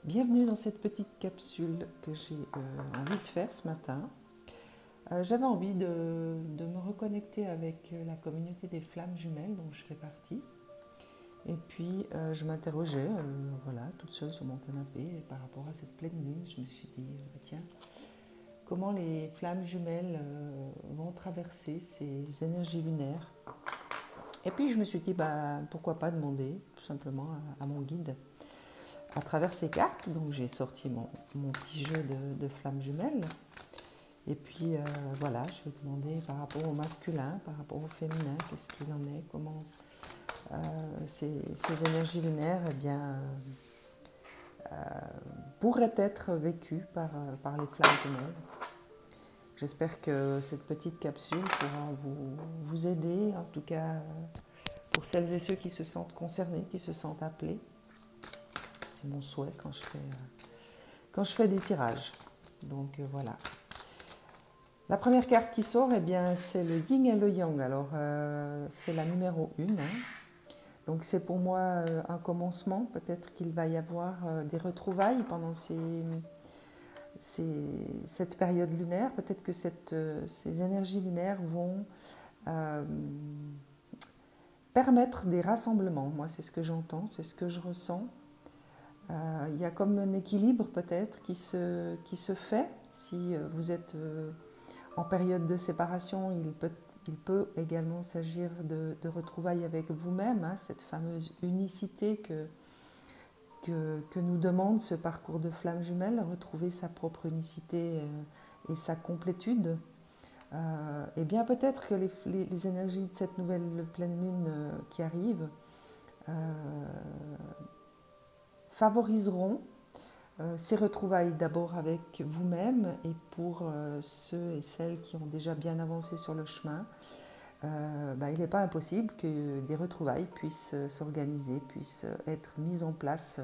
Bienvenue dans cette petite capsule que j'ai envie de faire ce matin. J'avais envie de me reconnecter avec la communauté des flammes jumelles dont je fais partie. Et puis je m'interrogeais, voilà, toute seule sur mon canapé, et par rapport à cette pleine lune, je me suis dit, tiens, comment les flammes jumelles vont traverser ces énergies lunaires. Et puis je me suis dit, pourquoi pas demander tout simplement à mon guide à travers ces cartes. Donc j'ai sorti mon petit jeu de flammes jumelles. Et puis voilà, je vais demander par rapport au masculin, par rapport au féminin, qu'est-ce qu'il en est, comment ces énergies lunaires pourraient être vécues par les flammes jumelles. J'espère que cette petite capsule pourra vous aider, en tout cas pour celles et ceux qui se sentent concernés, qui se sentent appelés. C'est mon souhait quand je fais des tirages. Donc voilà. La première carte qui sort, c'est le yin et le yang. Alors c'est la numéro 1. Donc c'est pour moi un commencement. Peut-être qu'il va y avoir des retrouvailles pendant cette période lunaire. Peut-être que ces énergies lunaires vont permettre des rassemblements. Moi, c'est ce que j'entends, c'est ce que je ressens. Il y a comme un équilibre peut-être qui se fait. Si vous êtes en période de séparation, il peut également s'agir de retrouvailles avec vous-même, hein, cette fameuse unicité que nous demande ce parcours de flammes jumelles, retrouver sa propre unicité et sa complétude. Et bien peut-être que les énergies de cette nouvelle pleine lune qui arrive favoriseront ces retrouvailles d'abord avec vous-même, et pour ceux et celles qui ont déjà bien avancé sur le chemin, il n'est pas impossible que des retrouvailles puissent s'organiser, puissent être mises en place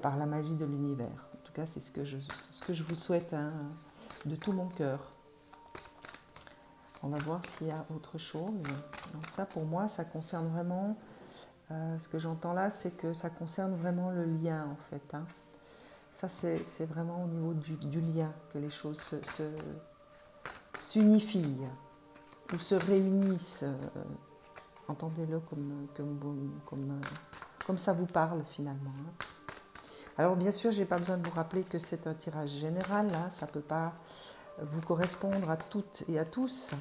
par la magie de l'univers. En tout cas, c'est ce que je vous souhaite, hein, de tout mon cœur. On va voir s'il y a autre chose. Donc ça, pour moi, ça concerne vraiment, ce que j'entends là, c'est que ça concerne vraiment le lien, en fait, hein. Ça, c'est vraiment au niveau du lien que les choses s'unifient ou se réunissent. Entendez-le comme ça vous parle finalement. Alors bien sûr, je n'ai pas besoin de vous rappeler que c'est un tirage général. Là, ça ne peut pas vous correspondre à toutes et à tous.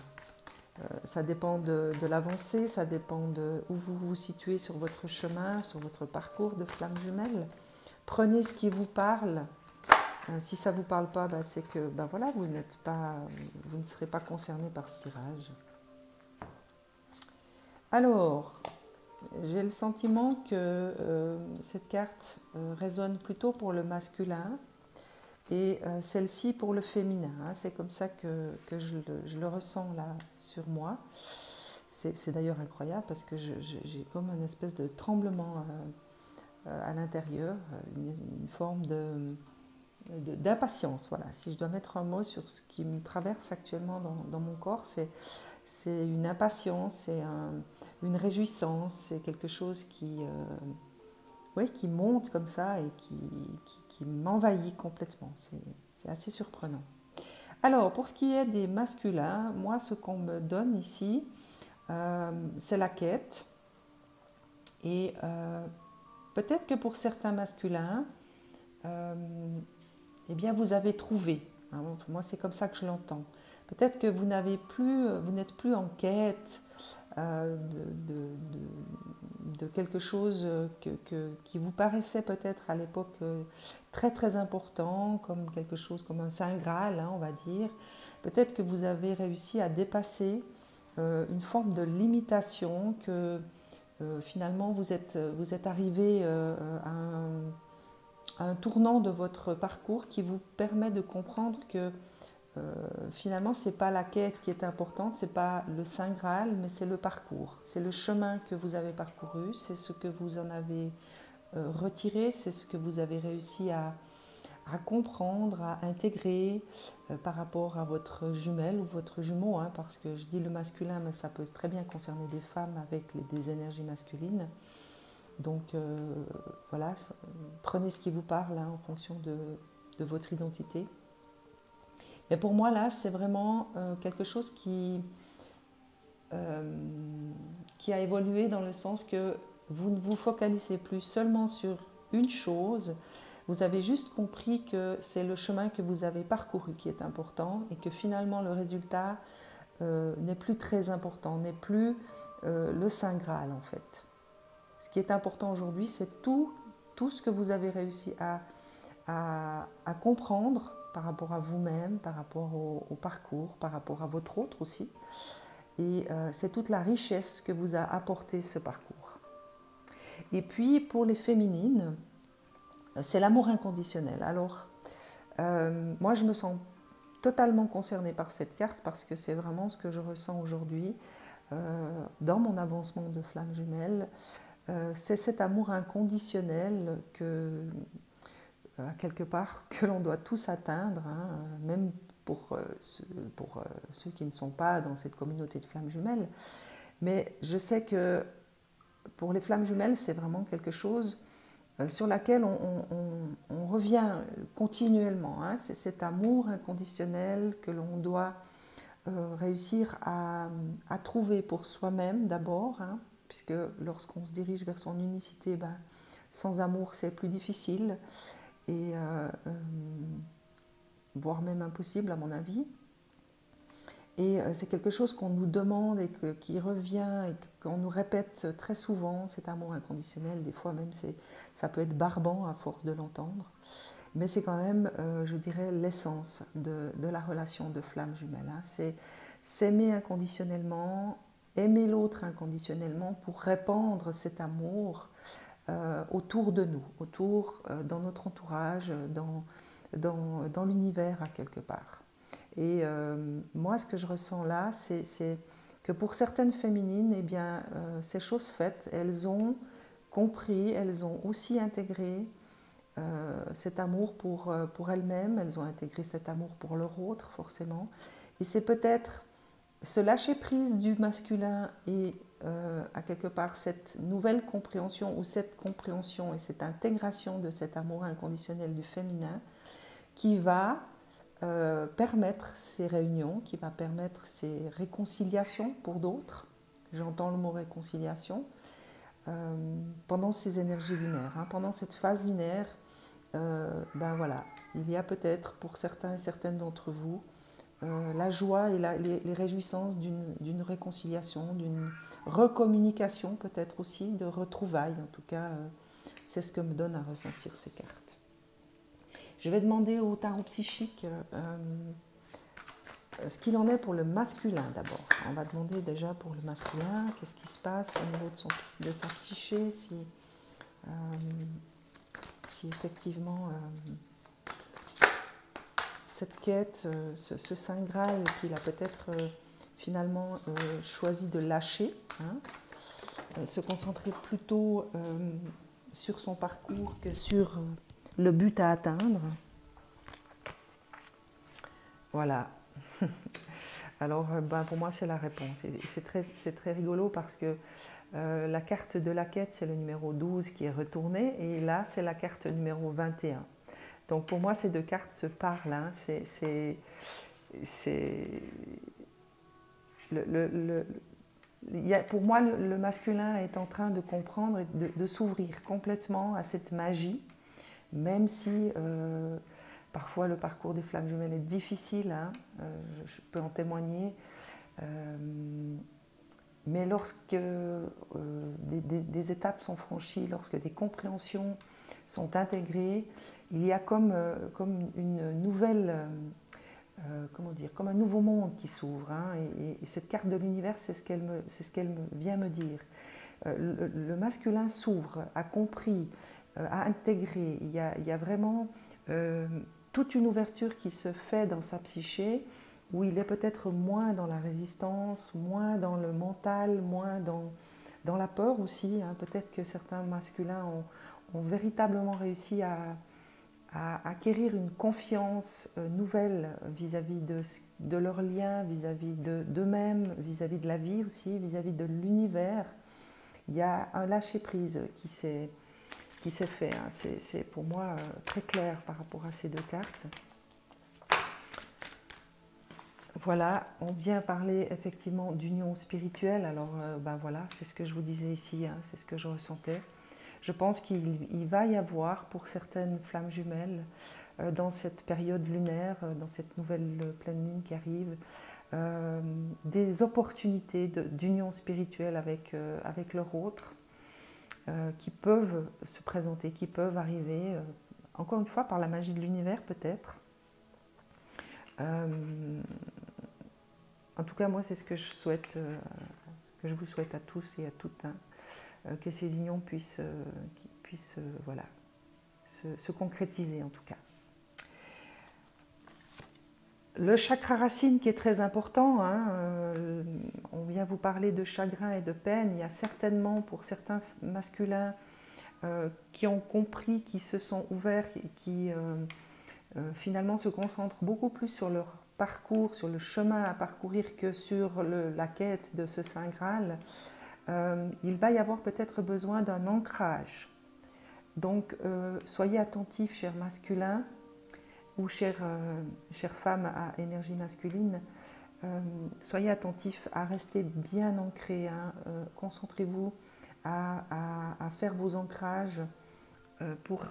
Ça dépend de l'avancée, ça dépend de où vous vous situez sur votre chemin, sur votre parcours de flammes jumelles. Prenez ce qui vous parle. Si ça ne vous parle pas, c'est que voilà, vous ne serez pas concerné par ce tirage. Alors, j'ai le sentiment que cette carte résonne plutôt pour le masculin et celle-ci pour le féminin. Hein. C'est comme ça que je le ressens là sur moi. C'est d'ailleurs incroyable parce que j'ai comme une espèce de tremblement à l'intérieur, une forme d'impatience. Voilà. Si je dois mettre un mot sur ce qui me traverse actuellement dans mon corps, c'est une impatience, c'est une réjouissance, c'est quelque chose qui monte comme ça et qui m'envahit complètement. C'est assez surprenant. Alors, pour ce qui est des masculins, moi, ce qu'on me donne ici, c'est la quête. Et peut-être que pour certains masculins, vous avez trouvé. Hein, moi, c'est comme ça que je l'entends. Peut-être que vous n'êtes plus en quête de quelque chose qui vous paraissait peut-être à l'époque très très important, comme quelque chose comme un saint graal, hein, on va dire. Peut-être que vous avez réussi à dépasser une forme de limitation, que finalement vous êtes arrivé à un tournant de votre parcours qui vous permet de comprendre que finalement, ce n'est pas la quête qui est importante, ce n'est pas le Saint Graal, mais c'est le parcours. C'est le chemin que vous avez parcouru, c'est ce que vous en avez retiré, c'est ce que vous avez réussi à comprendre, à intégrer par rapport à votre jumelle ou votre jumeau, hein, parce que je dis le masculin, mais ça peut très bien concerner des femmes avec des énergies masculines. Donc voilà, prenez ce qui vous parle hein, en fonction de votre identité. Mais pour moi, là, c'est vraiment quelque chose qui a évolué dans le sens que vous ne vous focalisez plus seulement sur une chose, vous avez juste compris que c'est le chemin que vous avez parcouru qui est important et que finalement le résultat n'est plus très important, n'est plus le Saint Graal en fait. Ce qui est important aujourd'hui, c'est tout ce que vous avez réussi à comprendre par rapport à vous-même, par rapport au parcours, par rapport à votre autre aussi. Et c'est toute la richesse que vous a apporté ce parcours. Et puis pour les féminines, c'est l'amour inconditionnel. Alors, moi je me sens totalement concernée par cette carte parce que c'est vraiment ce que je ressens aujourd'hui dans mon avancement de flamme jumelle. C'est cet amour inconditionnel que, quelque part, que l'on doit tous atteindre, hein, même pour ceux qui ne sont pas dans cette communauté de flammes jumelles. Mais je sais que pour les flammes jumelles, c'est vraiment quelque chose sur laquelle on revient continuellement. Hein. C'est cet amour inconditionnel que l'on doit réussir à trouver pour soi-même d'abord, hein, puisque lorsqu'on se dirige vers son unicité, ben, sans amour c'est plus difficile et voire même impossible à mon avis. Et c'est quelque chose qu'on nous demande et qui revient et qu'on nous répète très souvent, cet amour inconditionnel. Des fois même ça peut être barbant à force de l'entendre. Mais c'est quand même, je dirais, l'essence de la relation de flamme jumelle. Hein. C'est s'aimer inconditionnellement, aimer l'autre inconditionnellement pour répandre cet amour autour de nous, dans notre entourage, dans l'univers à quelque part. Et moi, ce que je ressens là, c'est que pour certaines féminines, eh bien, ces choses faites, elles ont compris, elles ont aussi intégré cet amour pour elles-mêmes, elles ont intégré cet amour pour leur autre, forcément. Et c'est peut-être ce lâcher-prise du masculin et à quelque part cette nouvelle compréhension ou cette compréhension et cette intégration de cet amour inconditionnel du féminin qui va permettre ces réunions, qui va permettre ces réconciliations pour d'autres. J'entends le mot réconciliation pendant ces énergies lunaires, hein, pendant cette phase lunaire. Ben voilà, il y a peut-être pour certains et certaines d'entre vous la joie et les réjouissances d'une réconciliation, d'une recommunication peut-être aussi, de retrouvailles. En tout cas, c'est ce que me donne à ressentir ces cartes. Je vais demander au tarot psychique ce qu'il en est pour le masculin d'abord. On va demander déjà pour le masculin, qu'est-ce qui se passe au niveau de sa psyché, si effectivement cette quête, ce Saint Graal qu'il a peut-être finalement choisi de lâcher, hein, se concentrer plutôt sur son parcours que sur le but à atteindre. Voilà. Alors ben, pour moi c'est la réponse. C'est très rigolo parce que la carte de la quête c'est le numéro 12 qui est retourné et là c'est la carte numéro 21. Donc pour moi ces deux cartes se parlent. Hein. Pour moi le masculin est en train de comprendre et de s'ouvrir complètement à cette magie, même si parfois le parcours des flammes jumelles est difficile, hein, je peux en témoigner. Mais lorsque des étapes sont franchies, lorsque des compréhensions sont intégrées, il y a comme une nouvelle, comment dire, comme un nouveau monde qui s'ouvre. Hein, et cette carte de l'univers, c'est ce qu'elle vient me dire. Le masculin s'ouvre, a compris, a intégré. Il y a vraiment toute une ouverture qui se fait dans sa psyché, où il est peut-être moins dans la résistance, moins dans le mental, moins dans la peur aussi. Hein. Peut-être que certains masculins ont véritablement réussi à acquérir une confiance nouvelle vis-à-vis de leurs liens, vis-à-vis d'eux-mêmes, vis-à-vis de la vie aussi, vis-à-vis de l'univers, il y a un lâcher-prise qui s'est fait. Hein. C'est pour moi très clair par rapport à ces deux cartes. Voilà, on vient parler effectivement d'union spirituelle. Alors ben voilà, c'est ce que je vous disais ici, hein, c'est ce que je ressentais. Je pense qu'il va y avoir pour certaines flammes jumelles, dans cette période lunaire, dans cette nouvelle pleine lune qui arrive, des opportunités d'union spirituelle avec leur autre, qui peuvent se présenter, qui peuvent arriver, encore une fois par la magie de l'univers peut-être. En tout cas, moi, c'est ce que je souhaite, que je vous souhaite à tous et à toutes, hein, que ces unions puissent voilà, se concrétiser en tout cas. Le chakra racine qui est très important, hein, on vient vous parler de chagrin et de peine. Il y a certainement pour certains masculins qui ont compris, qui se sont ouverts, qui finalement se concentrent beaucoup plus sur leur parcours, sur le chemin à parcourir que sur la quête de ce Saint Graal. Il va y avoir peut-être besoin d'un ancrage. Donc soyez attentifs, chers masculins, ou chères femmes à énergie masculine, soyez attentifs à rester bien ancrés, hein, concentrez-vous à faire vos ancrages pour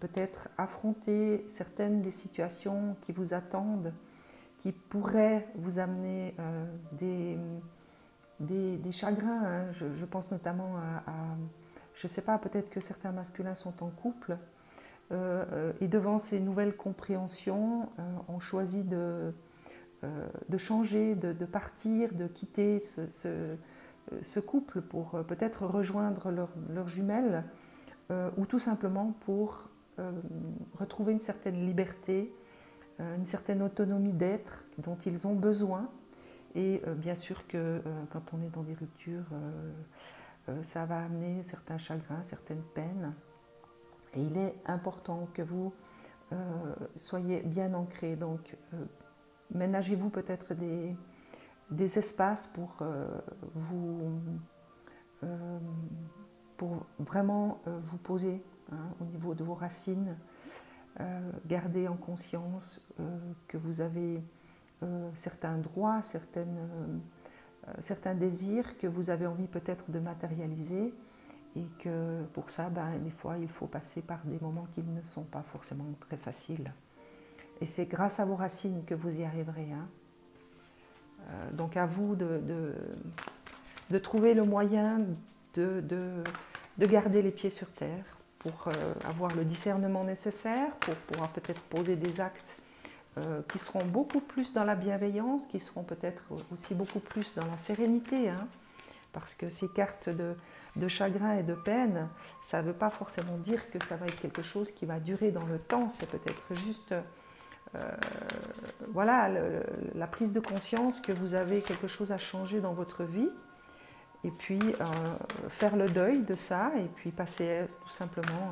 peut-être affronter certaines des situations qui vous attendent, qui pourraient vous amener des chagrins. Hein. Je pense notamment je ne sais pas, peut-être que certains masculins sont en couple, et devant ces nouvelles compréhensions, on choisit de changer, de partir, de quitter ce couple pour peut-être rejoindre leurs jumelles, ou tout simplement pour retrouver une certaine liberté, une certaine autonomie d'être dont ils ont besoin. Et bien sûr que quand on est dans des ruptures, ça va amener certains chagrins, certaines peines. Et il est important que vous soyez bien ancrés. Donc, ménagez-vous peut-être des espaces pour vraiment vous poser, hein, au niveau de vos racines. Gardez en conscience que vous avez certains droits, certains désirs que vous avez envie peut-être de matérialiser. Et que pour ça, des fois, il faut passer par des moments qui ne sont pas forcément très faciles. Et c'est grâce à vos racines que vous y arriverez. Hein. Donc à vous de trouver le moyen de garder les pieds sur terre pour avoir le discernement nécessaire, pour pouvoir peut-être poser des actes qui seront beaucoup plus dans la bienveillance, qui seront peut-être aussi beaucoup plus dans la sérénité. Hein. Parce que ces cartes de chagrin et de peine, ça ne veut pas forcément dire que ça va être quelque chose qui va durer dans le temps. C'est peut-être juste voilà, la prise de conscience que vous avez quelque chose à changer dans votre vie. Et puis faire le deuil de ça et puis passer tout simplement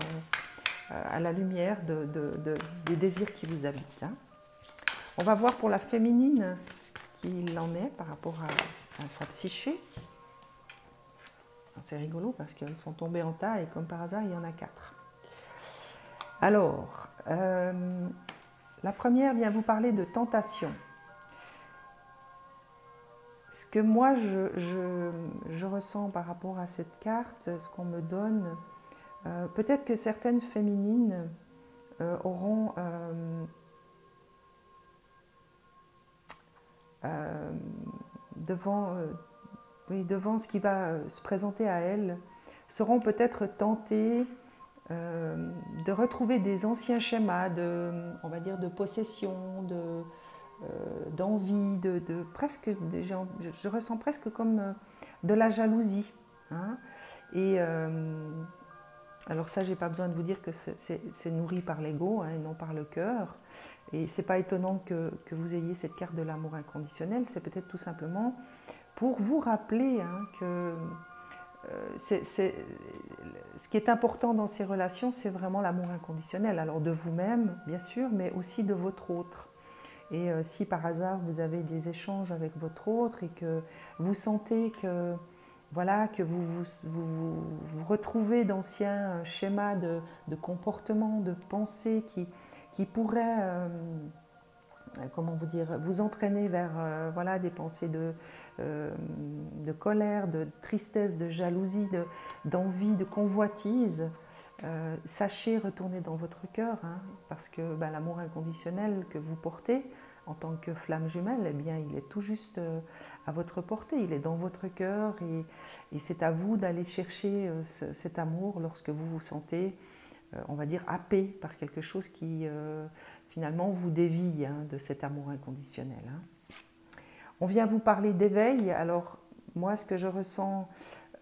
à la lumière des désirs qui vous habitent. Hein. On va voir pour la féminine ce qu'il en est par rapport à sa psyché. C'est rigolo parce qu'elles sont tombées en tas et comme par hasard, il y en a 4. Alors, la première vient vous parler de tentation. Ce que moi, je ressens par rapport à cette carte, ce qu'on me donne, peut-être que certaines féminines auront devant ce qui va se présenter à elles, seront peut-être tentées de retrouver des anciens schémas on va dire, de possession, d'envie, presque, je ressens presque comme de la jalousie. Hein. Et alors ça, j'ai pas besoin de vous dire que c'est nourri par l'ego, hein, et non par le cœur. Et c'est pas étonnant que vous ayez cette carte de l'amour inconditionnel. C'est peut-être tout simplement pour vous rappeler, hein, que ce qui est important dans ces relations, c'est vraiment l'amour inconditionnel. Alors de vous-même, bien sûr, mais aussi de votre autre. Et si par hasard vous avez des échanges avec votre autre et que vous sentez que voilà, que vous retrouvez d'anciens schémas de comportement, de pensée qui pourraient, comment vous dire, vous entraîner vers voilà, des pensées de colère, de tristesse, de jalousie, d'envie, de convoitise. Sachez retourner dans votre cœur, hein, parce que l'amour inconditionnel que vous portez en tant que flamme jumelle, eh bien, il est tout juste à votre portée, il est dans votre cœur et c'est à vous d'aller chercher cet amour lorsque vous vous sentez, on va dire, happé par quelque chose qui finalement vous dévie, hein, de cet amour inconditionnel. Hein. On vient vous parler d'éveil, alors moi ce que je ressens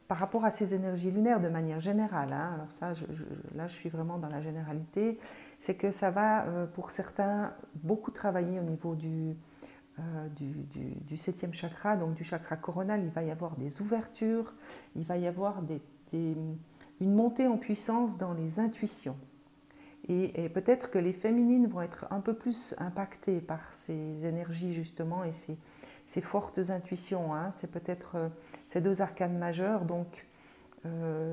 par rapport à ces énergies lunaires de manière générale, hein, alors ça, là je suis vraiment dans la généralité, c'est que ça va pour certains beaucoup travailler au niveau du 7e chakra, donc du chakra coronal. Il va y avoir des ouvertures, il va y avoir une montée en puissance dans les intuitions. Et peut-être que les féminines vont être un peu plus impactées par ces énergies justement et ces fortes intuitions. Hein. C'est peut-être ces deux arcanes majeures, donc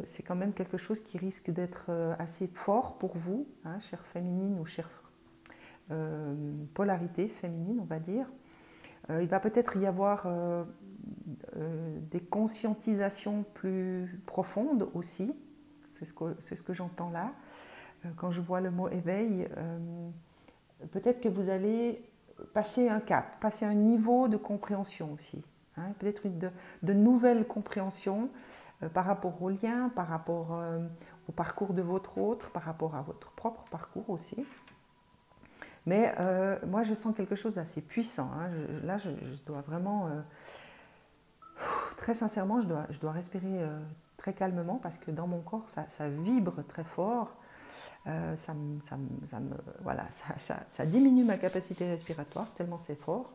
c'est quand même quelque chose qui risque d'être assez fort pour vous, hein, chère féminine ou chère polarité féminine, on va dire. Il va peut-être y avoir des conscientisations plus profondes aussi, c'est ce que j'entends là. Quand je vois le mot éveil, peut-être que vous allez passer un cap, passer un niveau de compréhension aussi. Hein, peut-être de nouvelles compréhensions par rapport aux liens, par rapport au parcours de votre autre, par rapport à votre propre parcours aussi. Mais moi, je sens quelque chose d'assez puissant. Hein. Là, je dois vraiment, très sincèrement, je dois respirer très calmement parce que dans mon corps, ça vibre très fort. Voilà, ça diminue ma capacité respiratoire tellement c'est fort.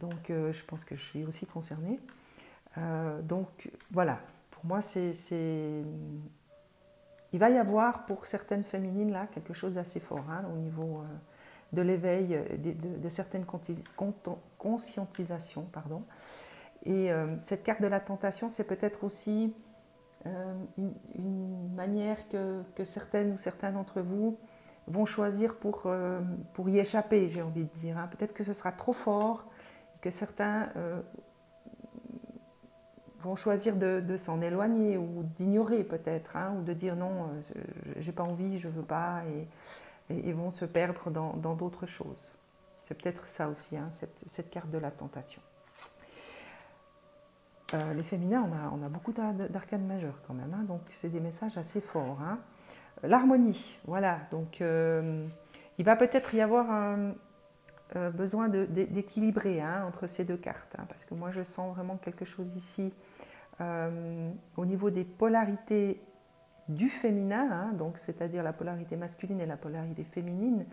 Donc, je pense que je suis aussi concernée. Donc, voilà, pour moi, il va y avoir pour certaines féminines là quelque chose d'assez fort, hein, au niveau de l'éveil, de certaines conscientisations. Pardon. Et cette carte de la tentation, c'est peut-être aussi une manière que certaines ou certains d'entre vous vont choisir pour y échapper, j'ai envie de dire. Hein. Peut-être que ce sera trop fort, et que certains vont choisir de s'en éloigner ou d'ignorer peut-être, hein, ou de dire non, j'ai pas envie, je veux pas, et vont se perdre dans d'autres choses. C'est peut-être ça aussi, hein, cette carte de la tentation. Les féminins, on a beaucoup d'arcanes majeures quand même, hein, donc c'est des messages assez forts. Hein. L'harmonie, voilà, donc il va peut-être y avoir un besoin d'équilibrer, hein, entre ces deux cartes, hein, parce que moi je sens vraiment quelque chose ici au niveau des polarités du féminin, hein, donc c'est-à-dire la polarité masculine et la polarité féminine.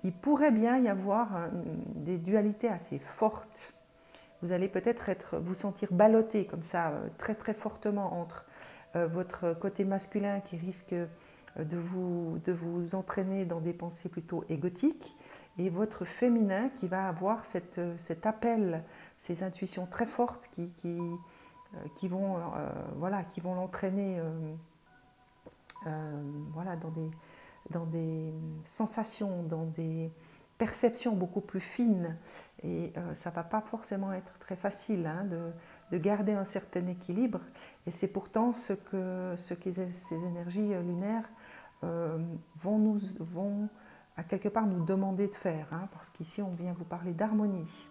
Il pourrait bien y avoir des dualités assez fortes. Vous allez peut-être vous sentir ballotté comme ça, très très fortement entre votre côté masculin qui risque de vous entraîner dans des pensées plutôt égotiques et votre féminin qui va avoir cet appel, ces intuitions très fortes qui vont l'entraîner voilà, dans des sensations, dans des perceptions beaucoup plus fines. Et ça ne va pas forcément être très facile, hein, de garder un certain équilibre. Et c'est pourtant ce que ces énergies lunaires vont à quelque part nous demander de faire. Hein, parce qu'ici, on vient vous parler d'harmonie.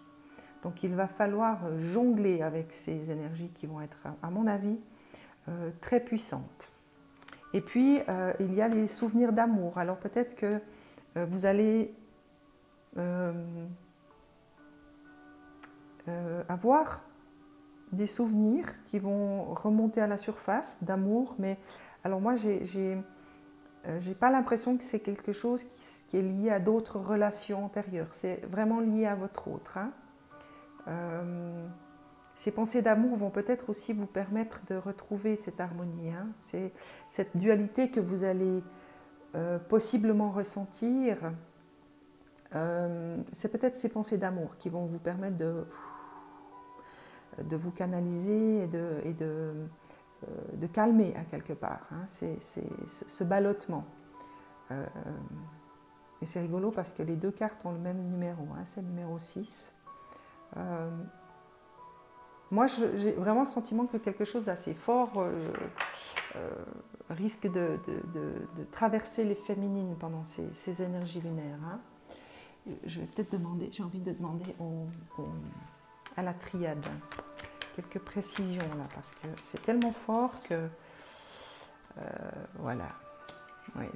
Donc il va falloir jongler avec ces énergies qui vont être, à mon avis, très puissantes. Et puis, il y a les souvenirs d'amour. Alors peut-être que vous allez avoir des souvenirs qui vont remonter à la surface d'amour, mais alors moi, j'ai pas l'impression que c'est quelque chose qui est lié à d'autres relations antérieures. C'est vraiment lié à votre autre. Hein. Ces pensées d'amour vont peut-être aussi vous permettre de retrouver cette harmonie. Hein. C'est cette dualité que vous allez possiblement ressentir. C'est peut-être ces pensées d'amour qui vont vous permettre de vous canaliser et de calmer à quelque part, hein. C'est ce ballottement. Et c'est rigolo parce que les deux cartes ont le même numéro, hein, c'est le numéro 6. Moi, j'ai vraiment le sentiment que quelque chose d'assez fort risque de traverser les féminines pendant ces énergies lunaires, hein. Je vais peut-être demander, j'ai envie de demander à la triade quelques précisions là, parce que c'est tellement fort que voilà. Ouais,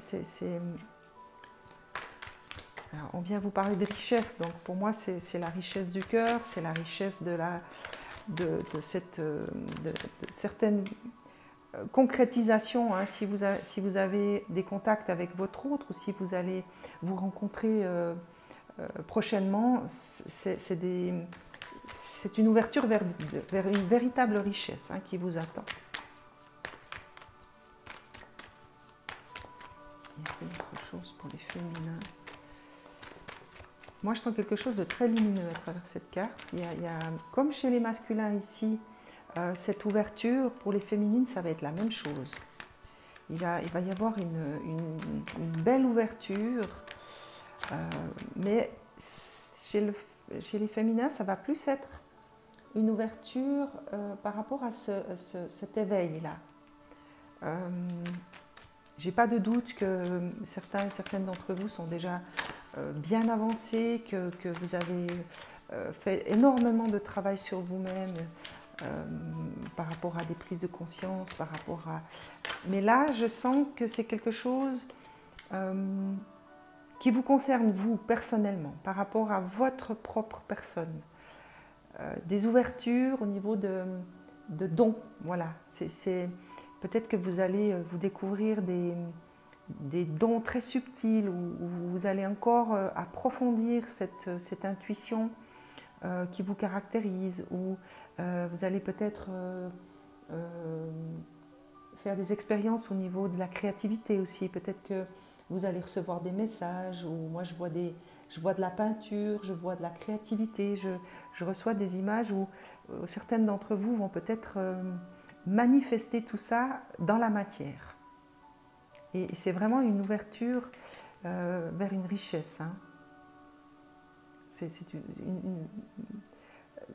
alors, on vient vous parler de richesse, donc pour moi c'est la richesse du cœur, c'est la richesse de certaines concrétisations, hein. Si vous avez des contacts avec votre autre ou si vous allez vous rencontrer prochainement, c'est une ouverture vers une véritable richesse, hein, qui vous attend. Il y a autre chose pour les féminins. Moi, je sens quelque chose de très lumineux à travers cette carte. Il y a, comme chez les masculins ici, cette ouverture. Pour les féminines, ça va être la même chose. Il va y avoir une belle ouverture, mais chez les féminins, ça va plus être une ouverture par rapport à cet éveil-là. J'ai pas de doute que certains et certaines d'entre vous sont déjà bien avancés, que vous avez fait énormément de travail sur vous-même par rapport à des prises de conscience, par rapport à... Mais là, je sens que c'est quelque chose qui vous concerne, vous, personnellement, par rapport à votre propre personne. Des ouvertures au niveau de dons, voilà. Peut-être que vous allez vous découvrir des dons très subtils où vous allez encore approfondir cette intuition qui vous caractérise, ou vous allez peut-être faire des expériences au niveau de la créativité aussi. Peut-être que vous allez recevoir des messages, ou moi je vois de la peinture, je vois de la créativité, je reçois des images où certaines d'entre vous vont peut-être manifester tout ça dans la matière. Et c'est vraiment une ouverture vers une richesse, hein. C'est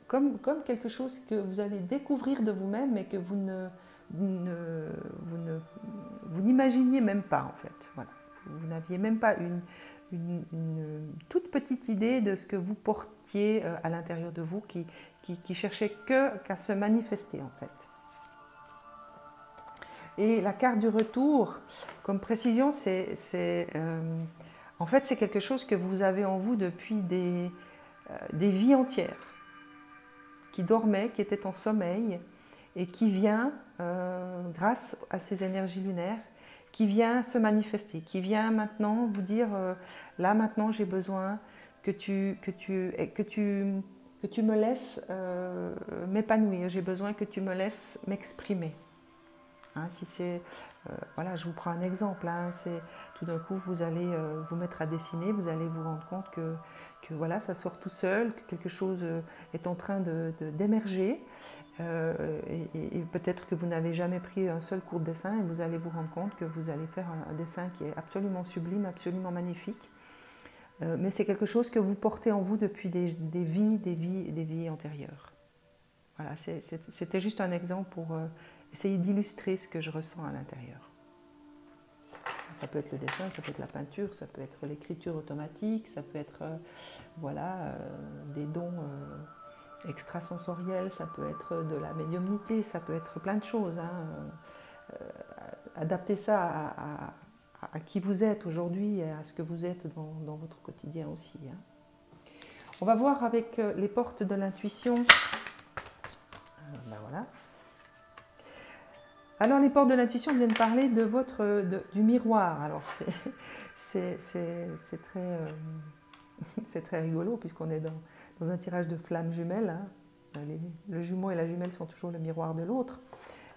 comme quelque chose que vous allez découvrir de vous-même, mais que vous n'imaginiez même pas, en fait. Voilà. Vous n'aviez même pas une toute petite idée de ce que vous portiez à l'intérieur de vous, qui cherchait qu'à se manifester, en fait. Et la carte du retour, comme précision, en fait, c'est quelque chose que vous avez en vous depuis des vies entières, qui dormait, qui était en sommeil, et qui vient, grâce à ces énergies lunaires, qui vient se manifester, qui vient maintenant vous dire, là maintenant j'ai besoin que tu me laisses m'épanouir, j'ai besoin que tu me laisses m'exprimer. Hein, si c'est, voilà, je vous prends un exemple, hein, c'est tout d'un coup vous allez vous mettre à dessiner, vous allez vous rendre compte que voilà, ça sort tout seul, que quelque chose est en train d'émerger, et peut-être que vous n'avez jamais pris un seul cours de dessin et vous allez vous rendre compte que vous allez faire un dessin qui est absolument sublime, absolument magnifique, mais c'est quelque chose que vous portez en vous depuis des vies antérieures. Voilà, c'était juste un exemple pour essayer d'illustrer ce que je ressens à l'intérieur. Ça peut être le dessin, ça peut être la peinture, ça peut être l'écriture automatique, ça peut être voilà, des dons extrasensoriels, ça peut être de la médiumnité, ça peut être plein de choses, hein. Adaptez ça à qui vous êtes aujourd'hui et à ce que vous êtes dans votre quotidien aussi, hein. On va voir avec les portes de l'intuition. Ben voilà. Alors les portes de l'intuition viennent parler de du miroir. Alors c'est très rigolo puisqu'on est dans un tirage de flammes jumelles, hein. Le jumeau et la jumelle sont toujours le miroir de l'autre.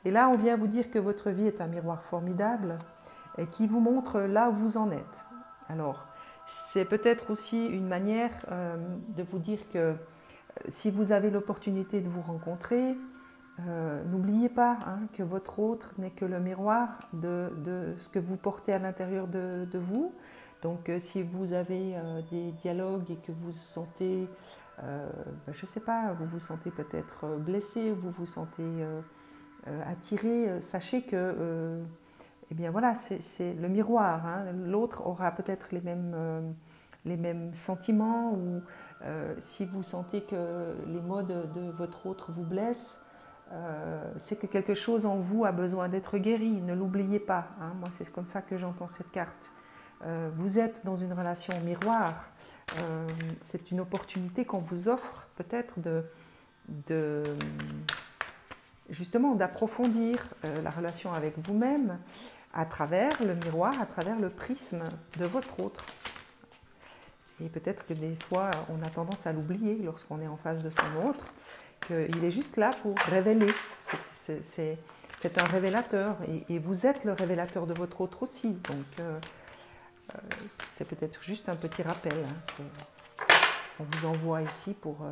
Et là on vient vous dire que votre vie est un miroir formidable et qui vous montre là où vous en êtes. Alors c'est peut-être aussi une manière de vous dire que si vous avez l'opportunité de vous rencontrer, N'oubliez pas que votre autre n'est que le miroir de ce que vous portez à l'intérieur de vous. Donc si vous avez des dialogues et que vous sentez, je ne sais pas, vous vous sentez peut-être blessé, vous vous sentez attiré, sachez que eh bien voilà, c'est le miroir. L'autre aura peut-être les mêmes sentiments ou si vous sentez que les mots de votre autre vous blessent, c'est que quelque chose en vous a besoin d'être guéri. Ne l'oubliez pas. Moi, c'est comme ça que j'entends cette carte. Vous êtes dans une relation miroir. C'est une opportunité qu'on vous offre peut-être justement d'approfondir la relation avec vous-même à travers le miroir, à travers le prisme de votre autre. Et peut-être que des fois, on a tendance à l'oublier lorsqu'on est en face de son autre, qu'il est juste là pour révéler. C'est un révélateur et vous êtes le révélateur de votre autre aussi. Donc, c'est peut-être juste un petit rappel qu'on vous envoie ici pour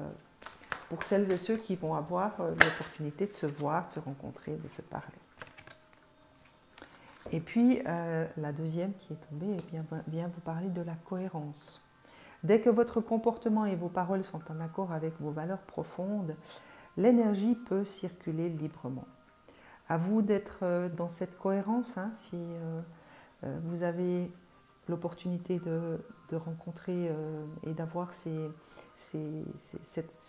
celles et ceux qui vont avoir l'opportunité de se voir, de se rencontrer, de se parler. Et puis, la deuxième qui est tombée vient vous parler de la cohérence. Dès que votre comportement et vos paroles sont en accord avec vos valeurs profondes, l'énergie peut circuler librement. À vous d'être dans cette cohérence. Si vous avez l'opportunité de rencontrer et d'avoir ces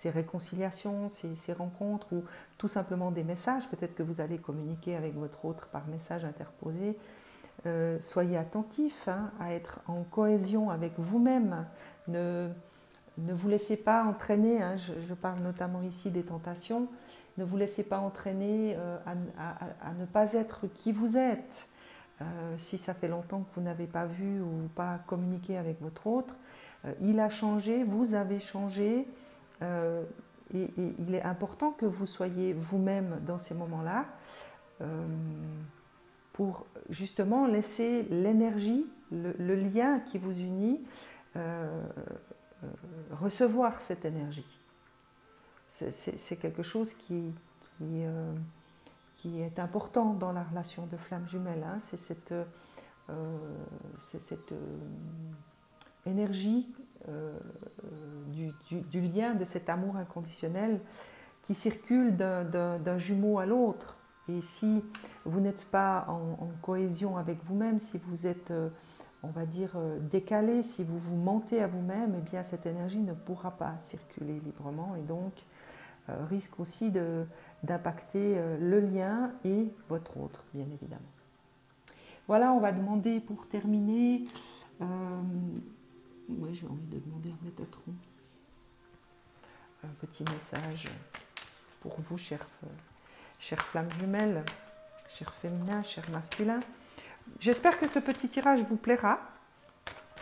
réconciliations, ces rencontres ou tout simplement des messages, peut-être que vous allez communiquer avec votre autre par message interposé. Soyez attentifs à être en cohésion avec vous-même. Ne vous laissez pas entraîner, je parle notamment ici des tentations, ne vous laissez pas entraîner à ne pas être qui vous êtes. Si ça fait longtemps que vous n'avez pas vu ou pas communiqué avec votre autre, il a changé, vous avez changé, et il est important que vous soyez vous-même dans ces moments-là pour justement laisser l'énergie, le lien qui vous unit, recevoir cette énergie. C'est quelque chose qui est important dans la relation de flamme jumelle. C'est cette énergie du lien, de cet amour inconditionnel qui circule d'un jumeau à l'autre. Et si vous n'êtes pas en cohésion avec vous-même, si vous êtes, on va dire, décalé, si vous vous mentez à vous-même, eh bien cette énergie ne pourra pas circuler librement et donc risque aussi d'impacter le lien et votre autre, bien évidemment. Voilà, on va demander pour terminer, moi j'ai envie de demander à Métatron un petit message pour vous, chers flammes jumelles, chers féminins, chers masculins. J'espère que ce petit tirage vous plaira.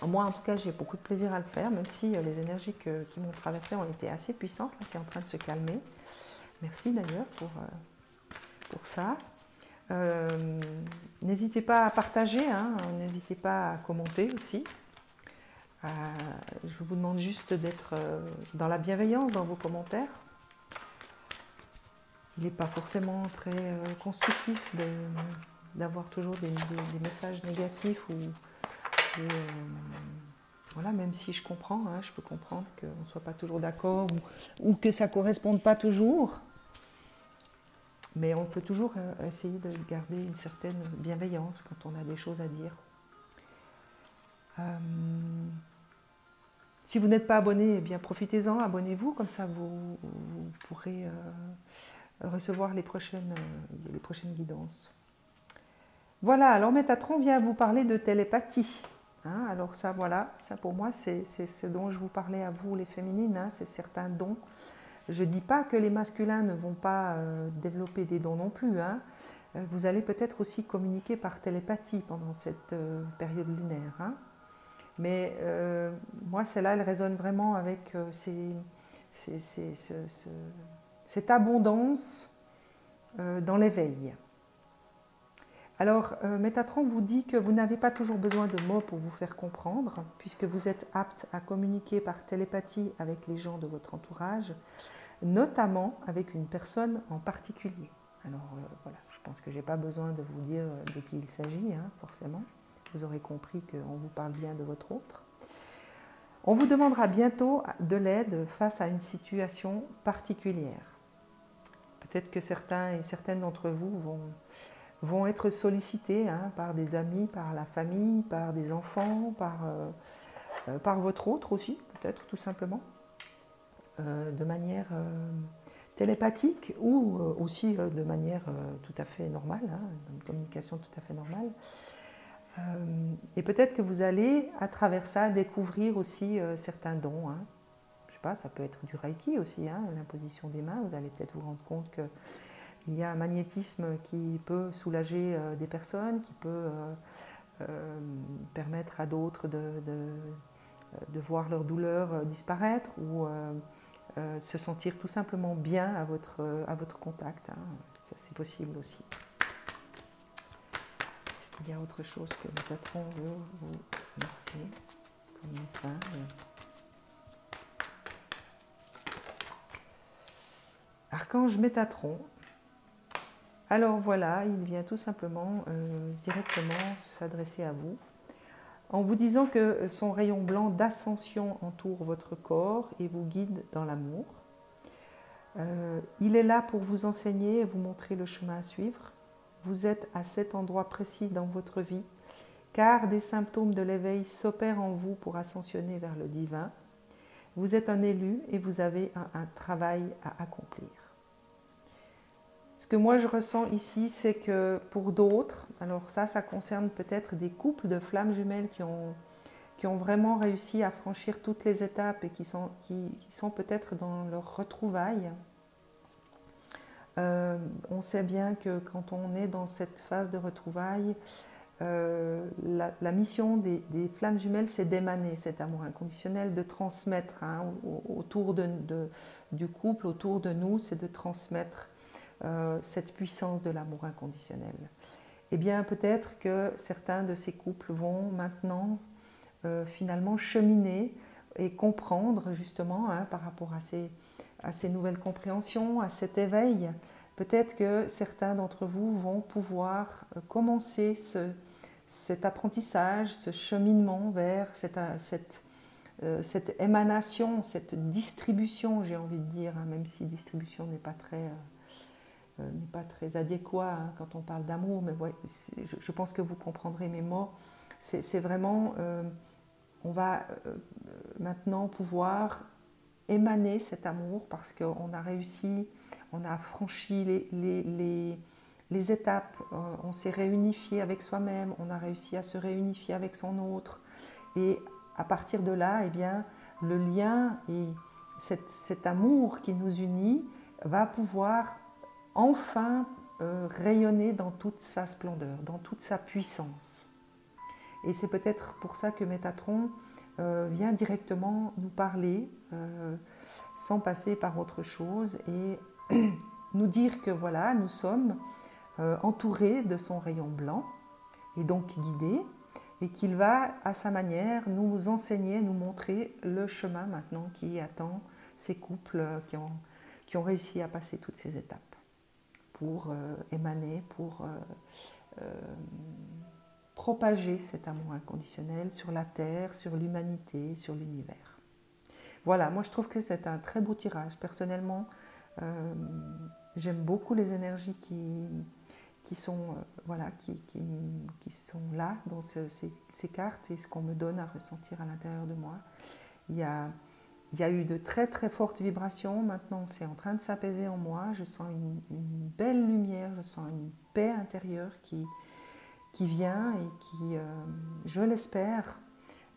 Moi, en tout cas, j'ai beaucoup de plaisir à le faire, même si les énergies qui m'ont traversé ont été assez puissantes. Là, c'est en train de se calmer. Merci d'ailleurs pour ça. N'hésitez pas à partager, n'hésitez pas à commenter aussi. Je vous demande juste d'être dans la bienveillance dans vos commentaires. Il n'est pas forcément très constructif d'avoir toujours des messages négatifs voilà, même si je comprends, je peux comprendre qu'on ne soit pas toujours d'accord ou que ça ne corresponde pas toujours. Mais on peut toujours essayer de garder une certaine bienveillance quand on a des choses à dire. Si vous n'êtes pas abonné, eh bien profitez-en, abonnez-vous, comme ça vous pourrez recevoir les prochaines guidances. Voilà, alors Métatron vient vous parler de télépathie. Alors ça, voilà, ça pour moi, c'est ce dont je vous parlais à vous, les féminines, c'est certains dons. Je ne dis pas que les masculins ne vont pas développer des dons non plus. Vous allez peut-être aussi communiquer par télépathie pendant cette période lunaire. Mais moi, celle-là, elle résonne vraiment avec cette abondance dans l'éveil. Alors, Métatron vous dit que vous n'avez pas toujours besoin de mots pour vous faire comprendre, puisque vous êtes apte à communiquer par télépathie avec les gens de votre entourage. notamment avec une personne en particulier. Alors voilà, je pense que je n'ai pas besoin de vous dire de qui il s'agit, hein, forcément. Vous aurez compris qu'on vous parle bien de votre autre. On vous demandera bientôt de l'aide face à une situation particulière. Peut-être que certains et certaines d'entre vous vont être sollicités hein, par des amis, par la famille, par des enfants, par votre autre aussi, peut-être tout simplement, de manière télépathique ou aussi de manière tout à fait normale, hein, une communication tout à fait normale. Et peut-être que vous allez, à travers ça, découvrir aussi certains dons. Hein. Je ne sais pas, ça peut être du Reiki aussi, hein, l'imposition des mains. Vous allez peut-être vous rendre compte qu'il y a un magnétisme qui peut soulager des personnes, qui peut permettre à d'autres de voir leur douleur disparaître ou se sentir tout simplement bien à votre contact. Hein. Ça, c'est possible aussi. Il y a autre chose que Métatron veut vous laisser comme message. Archange Métatron. Alors voilà, il vient tout simplement directement s'adresser à vous en vous disant que son rayon blanc d'ascension entoure votre corps et vous guide dans l'amour. Il est là pour vous enseigner et vous montrer le chemin à suivre. Vous êtes à cet endroit précis dans votre vie, car des symptômes de l'éveil s'opèrent en vous pour ascensionner vers le divin. Vous êtes un élu et vous avez un travail à accomplir. Ce que moi je ressens ici, c'est que pour d'autres, alors ça concerne peut-être des couples de flammes jumelles qui ont vraiment réussi à franchir toutes les étapes et qui sont peut-être dans leur retrouvailles. On sait bien que quand on est dans cette phase de retrouvailles, la mission des flammes jumelles, c'est d'émaner cet amour inconditionnel, de transmettre hein, autour du couple, autour de nous, c'est de transmettre cette puissance de l'amour inconditionnel. Eh bien, peut-être que certains de ces couples vont maintenant finalement cheminer et comprendre justement hein, par rapport à ces nouvelles compréhensions, à cet éveil. Peut-être que certains d'entre vous vont pouvoir commencer cet apprentissage, ce cheminement vers cette émanation, cette distribution, j'ai envie de dire, hein, même si distribution n'est pas très adéquat hein, quand on parle d'amour, mais ouais, je pense que vous comprendrez mes mots. C'est vraiment, on va maintenant pouvoir émaner cet amour parce qu'on a réussi, on a franchi les étapes, on s'est réunifié avec soi-même, on a réussi à se réunifier avec son autre. Et à partir de là, eh bien, le lien et cet amour qui nous unit va pouvoir enfin rayonner dans toute sa splendeur, dans toute sa puissance. Et c'est peut-être pour ça que Métatron vient directement nous parler sans passer par autre chose et nous dire que voilà, nous sommes entourés de son rayon blanc et donc guidés et qu'il va à sa manière nous enseigner, nous montrer le chemin maintenant qui attend ces couples qui ont réussi à passer toutes ces étapes pour émaner, pour propager cet amour inconditionnel sur la Terre, sur l'humanité, sur l'univers. Voilà, moi je trouve que c'est un très beau tirage. Personnellement, j'aime beaucoup les énergies qui sont là dans ces cartes et ce qu'on me donne à ressentir à l'intérieur de moi. Il y a eu de très très fortes vibrations, maintenant c'est en train de s'apaiser en moi, je sens une belle lumière, je sens une paix intérieure qui vient et qui, je l'espère,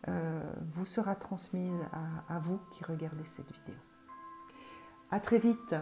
vous sera transmise à vous qui regardez cette vidéo. À très vite